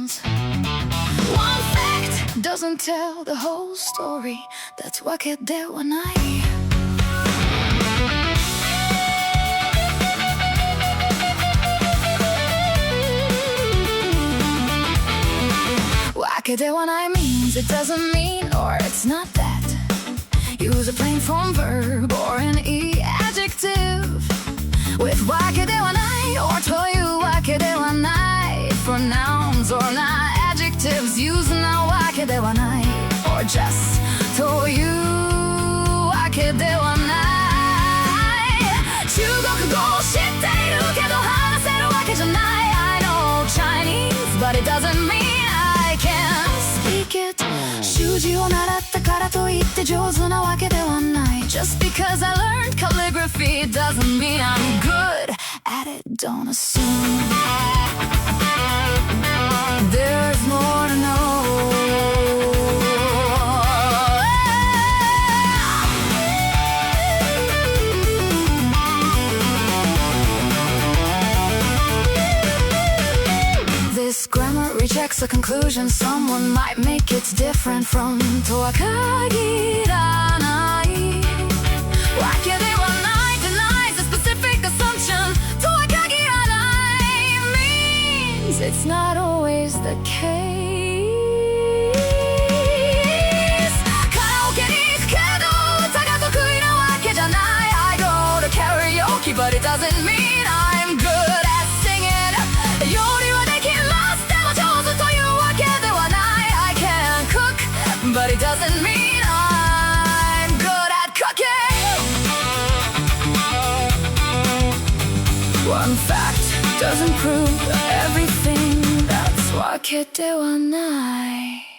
sounds. One fact doesn't tell the whole story. That's わけではない。わけではない means it doesn't mean or it's not that. Use a plain form verb or an adjective with わけではないor というわけではない for nouns or not adjectives. Use なわけではない or just というわけではない。中国語を知っているけど話せるわけじゃない。 I know Chinese but it doesn't mean習字を習ったからといって上手なわけではない。 Just because I learned calligraphy doesn't mean I'm good at it. Don't assume there's more to know. This grammar rejects a conclusion someone might make. It's different from とは限らない。わけではない denies a specific assumption. とは限らない means it's not always the case. カラオケに行くけど歌が得意なわけじゃない。 I go to karaoke but it doesn't mean I'm good at singing. 料理はできますでも上手というわけではない。 I can cook but it doesn't mean I'm good at cooking. One fact doesn't prove everything. That's わけではない。